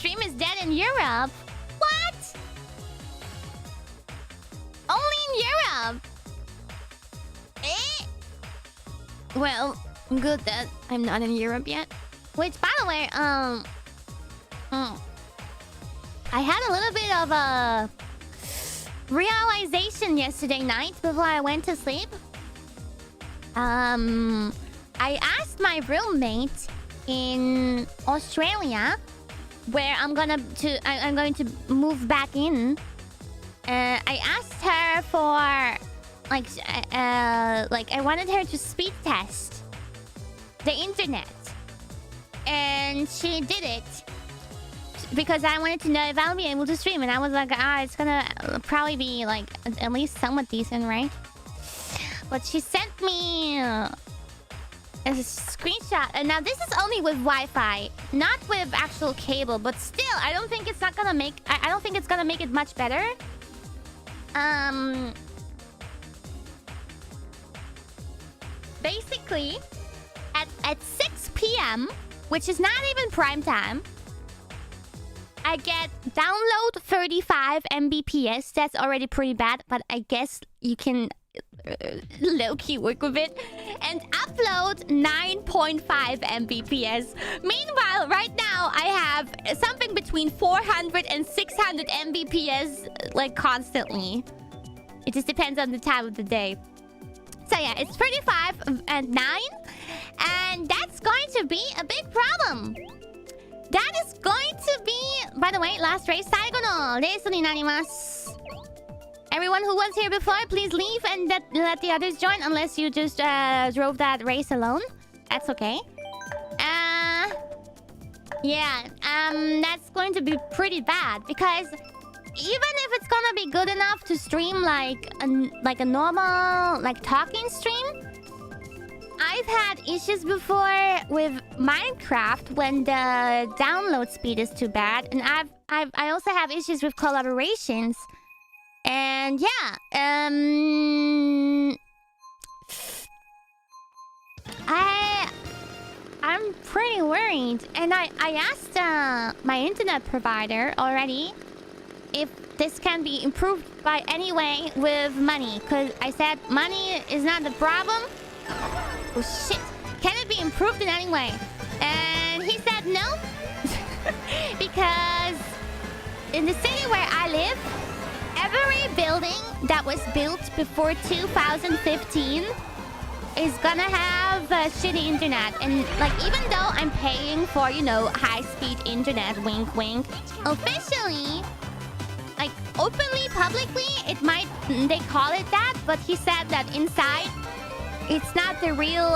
stream is dead in Europe. What? Only in Europe. Eh? Well, good that I'm not in Europe yet. Which, by the way, I had a little bit of a realization yesterday night before I went to sleep. I asked my roommate in Australia, where I'm going to move back in. I asked her for like I wanted her to speed test the internet, and she did it because I wanted to know if I'll be able to stream, and I was like, it's gonna probably be like at least somewhat decent, right? But she sent me a screenshot, and now this is only with Wi-Fi, not with actual cable. But still, I don't think it's gonna make it much better. Basically, at 6 p.m., which is not even prime time, I get download 35 Mbps. That's already pretty bad, but I guess you can low-key work with it. And upload 9.5 Mbps. Meanwhile, right now, I have something between 400 and 600 Mbps, like, constantly. It just depends on the time of the day. So yeah, it's 35 and 9. And that's going to be a big problem. That is going to be... By the way, last race, 最後のレースになります. Everyone who was here before, please leave and let the others join, unless you just drove that race alone. That's okay. Yeah, that's going to be pretty bad, because even if it's gonna be good enough to stream like a normal, like, talking stream, I've had issues before with Minecraft when the download speed is too bad, and I also have issues with collaborations. And yeah, I'm pretty worried, and I asked my internet provider already if this can be improved by any way with money, because I said money is not the problem. Oh shit! Can it be improved in any way? And he said no, because in the city where I live, every building that was built before 2015 is gonna have shitty internet. And like, even though I'm paying for, you know, high-speed internet, wink wink, officially, like openly, publicly, they call it that, but he said that inside it's not the real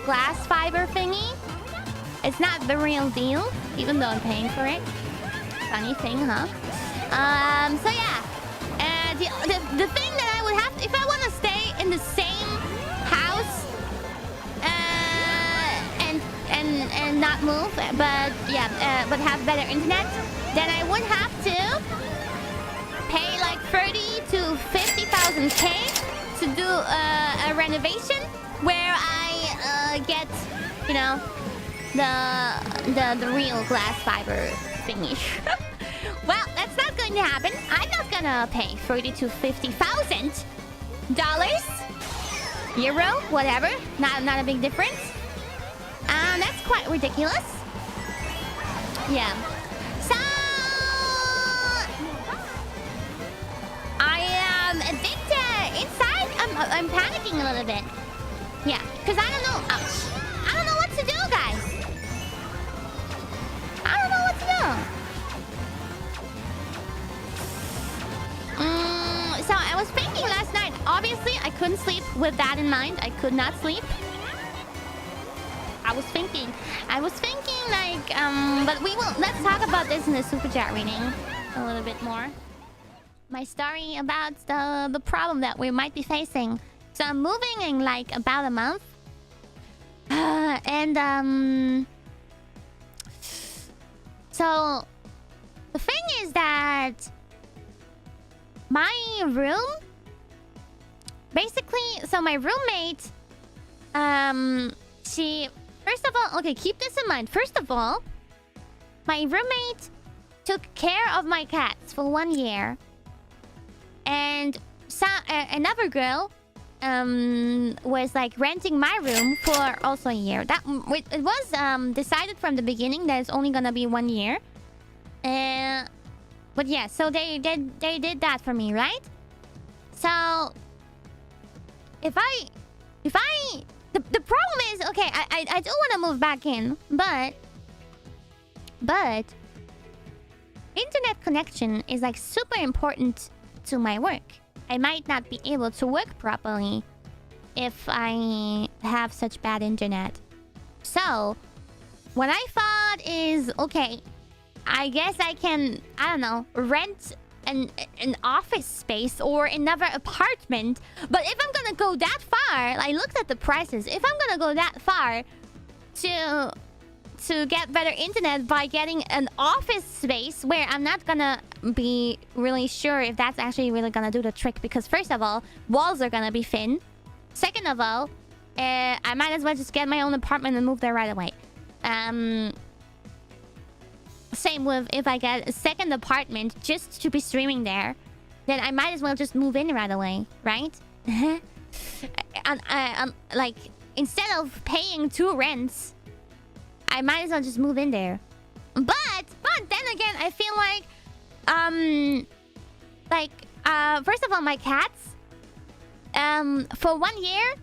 glass fiber thingy. It's not the real deal, even though I'm paying for it. Funny thing, huh? So yeah. The thing that I would have to, if I want to stay in the same house and not move, but yeah, but have better internet, then I would have to pay like 30 to 50,000 K to do a renovation where I get, you know, the real glass fiber thingy. Well, that's not going to happen. I'm not gonna pay 30 to 50,000 dollars, euro, whatever. Not a big difference. That's quite ridiculous. Yeah. So I am a bit inside. I'm panicking a little bit. Yeah, because I don't know. Ouch. I don't know what to do, guys. I don't know what to do. So I was thinking last night, obviously I couldn't sleep with that in mind. I could not sleep. I was thinking like, but let's talk about this in the super chat reading a little bit more. My story about the problem that we might be facing. So I'm moving in like about a month. So the thing is that my room, basically, so my roommate, she, first of all, okay, keep this in mind. First of all, my roommate took care of my cats for 1 year, and another girl was like renting my room for also a year. That it was decided from the beginning that it's only gonna be 1 year. But yeah, so they did that for me, right? So if I the problem is, okay, I do want to move back in, but internet connection is like super important to my work. I might not be able to work properly if I have such bad internet. So what I thought is, okay, I guess I can, I don't know, rent an office space or another apartment. But if I'm gonna go that far, I looked at the prices. If I'm gonna go that far to get better internet by getting an office space where I'm not gonna be really sure if that's actually really gonna do the trick, because first of all, walls are gonna be thin. Second of all, I might as well just get my own apartment and move there right away. Same with if I get a second apartment just to be streaming there, then I might as well just move in right away, right? Like, instead of paying 2 rents, I might as well just move in there. But then again, I feel like first of all, my cats, for 1 year,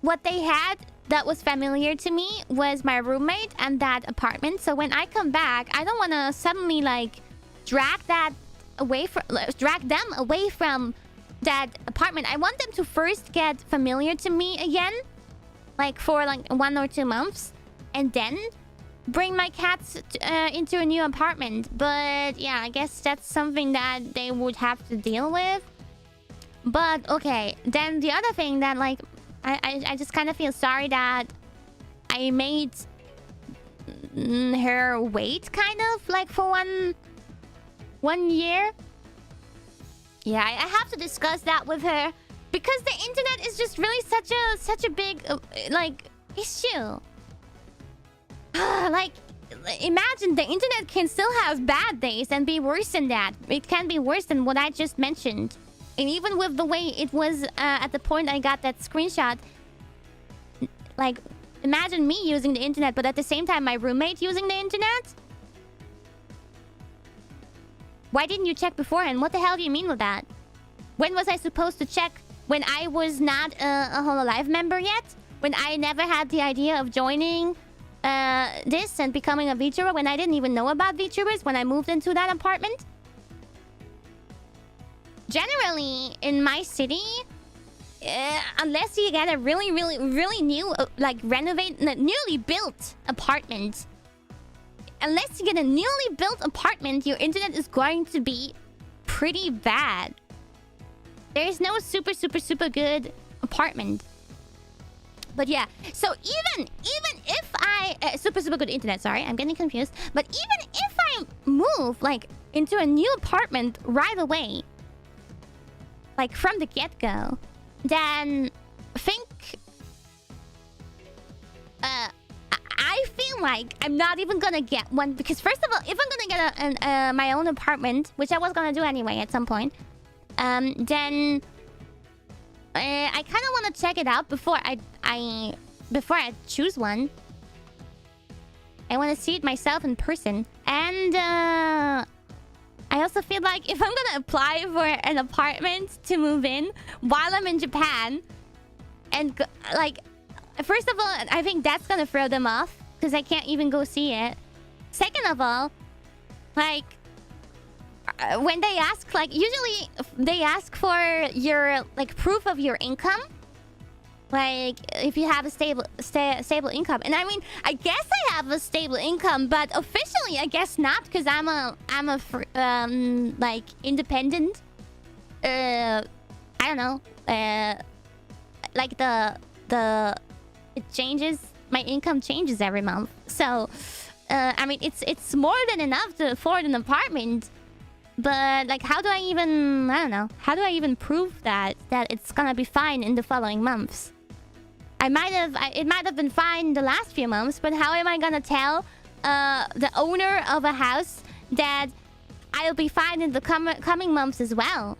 what they had that was familiar to me was my roommate and that apartment. So when I come back, I don't want to suddenly like drag them away from that apartment. I want them to first get familiar to me again, like for like 1 or 2 months, and then bring my cats into a new apartment. But yeah, I guess that's something that they would have to deal with. But okay, then the other thing that like I just kind of feel sorry that I made her wait kind of like for one year. Yeah, I have to discuss that with her because the internet is just really such a big like issue. Like, imagine the internet can still have bad days and be worse than that. It can be worse than what I just mentioned. And even with the way it was at the point I got that screenshot, like, imagine me using the internet, but at the same time my roommate using the internet? Why didn't you check beforehand? What the hell do you mean with that? When was I supposed to check? When I was not a HololiveEN member yet? When I never had the idea of joining this and becoming a VTuber? When I didn't even know about VTubers? When I moved into that apartment? Generally, in my city, unless you get a really new, like, newly built apartment, unless you get a newly built apartment, your internet is going to be pretty bad. There is no super good apartment. But yeah, so even if I super good internet, sorry, I'm getting confused. But even if I move like into a new apartment right away, like from the get-go, then I feel like I'm not even gonna get one, because first of all, if I'm gonna get my own apartment, which I was gonna do anyway at some point, then I kind of want to check it out before I choose one. I want to see it myself in person, and I also feel like if I'm gonna apply for an apartment to move in while I'm in Japan, and like, first of all, I think that's gonna throw them off because I can't even go see it. Second of all, like, when they ask, like, usually they ask for your like proof of your income, like if you have a stable income. And I mean, I guess I have a stable income, but officially I guess not, because I'm a like independent. I don't know. Like it changes. My income changes every month. So I mean, it's more than enough to afford an apartment. But like, how do I even, I don't know, how do I even prove that it's gonna be fine in the following months? It might have been fine the last few months, but how am I gonna tell the owner of a house that I'll be fine in the coming months as well.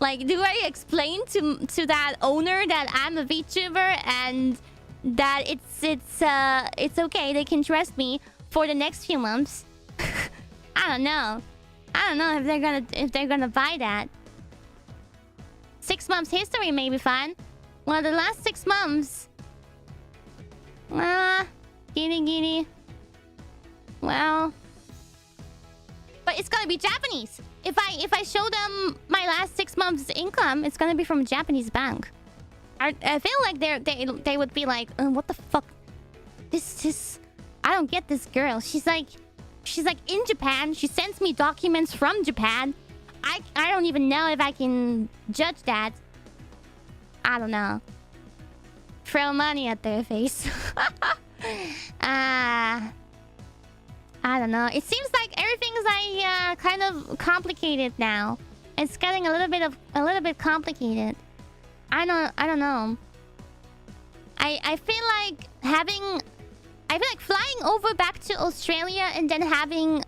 Like, do I explain to that owner that I'm a VTuber and that it's okay, they can trust me for the next few months? I don't know. I don't know if they're gonna buy that. 6 months history may be fun. Well, the last 6 months. Giddy. Well, but it's gonna be Japanese. If I show them my last 6 months income, it's gonna be from a Japanese bank. I feel like they would be like, what the fuck? This I don't get this girl. She's like in Japan. She sends me documents from Japan. I don't even know if I can judge that. I don't know. Throw money at their face. I don't know. It seems like everything's like kind of complicated now. It's getting a little bit complicated. I don't know. I feel like flying over back to Australia and then having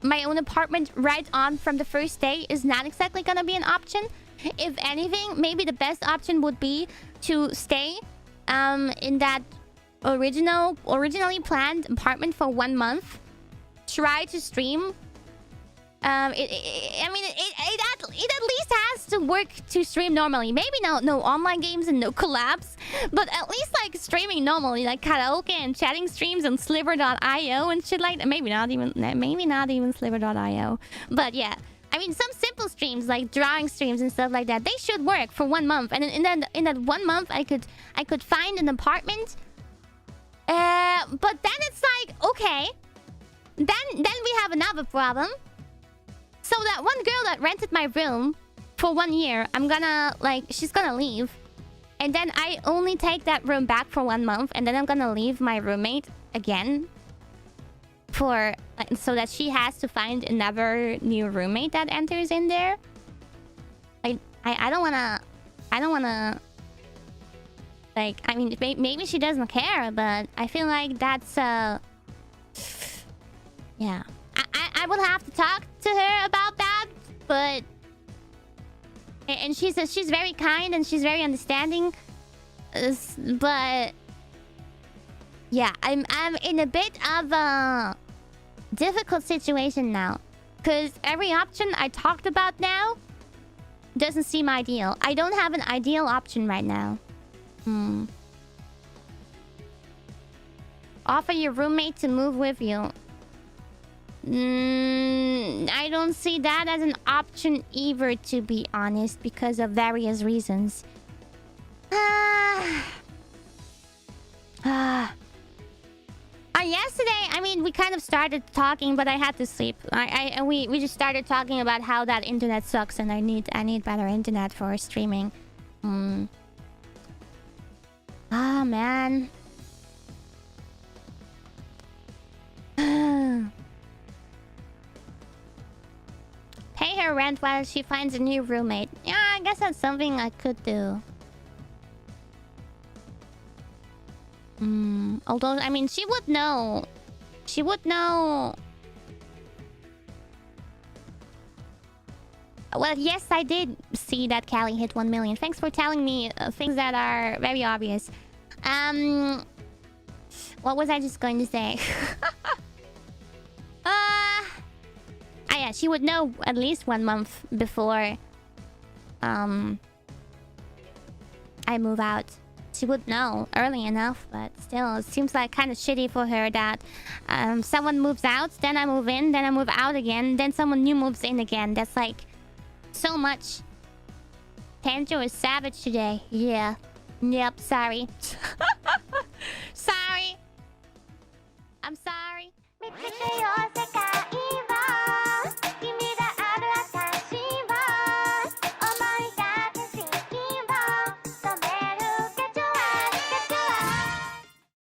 my own apartment right on from the first day is not exactly gonna be an option. If anything, maybe the best option would be to stay in that originally planned apartment for 1 month. Try to stream. It at least has to work to stream normally. Maybe no online games and no collabs, but at least like streaming normally, like karaoke and chatting streams on Sliver.io and shit like that. Maybe not even Sliver.io. But yeah, I mean, some simple streams like drawing streams and stuff like that, they should work for 1 month. And in that 1 month, I could find an apartment. But then it's like, okay, then we have another problem. So that one girl that rented my room for 1 year, she's gonna leave. And then I only take that room back for 1 month, and then I'm gonna leave my roommate again so that she has to find another new roommate that enters in there. I don't wanna like, I mean, maybe she doesn't care, but I feel like that's yeah. I will have to talk to her about that, but and she's very kind and she's very understanding, but yeah, I'm in a bit of a difficult situation now, because every option I talked about now doesn't seem ideal. I don't have an ideal option right now. Offer your roommate to move with you. I don't see that as an option either, to be honest, because of various reasons. Yesterday, I mean, we kind of started talking, but I had to sleep. We just started talking about how that internet sucks and I need better internet for streaming. Man. Pay her rent while she finds a new roommate. Yeah, I guess that's something I could do. Although, I mean, she would know. She would know. Well, yes, I did see that Callie hit 1 million. Thanks for telling me things that are very obvious. What was I just going to say? Yeah, she would know at least 1 month before I move out. She would know early enough, but still, it seems like kind of shitty for her that someone moves out, then I move in, then I move out again, then someone new moves in again. That's like so much. Tanjo is savage today. Yeah. Yep, sorry. Sorry. I'm sorry.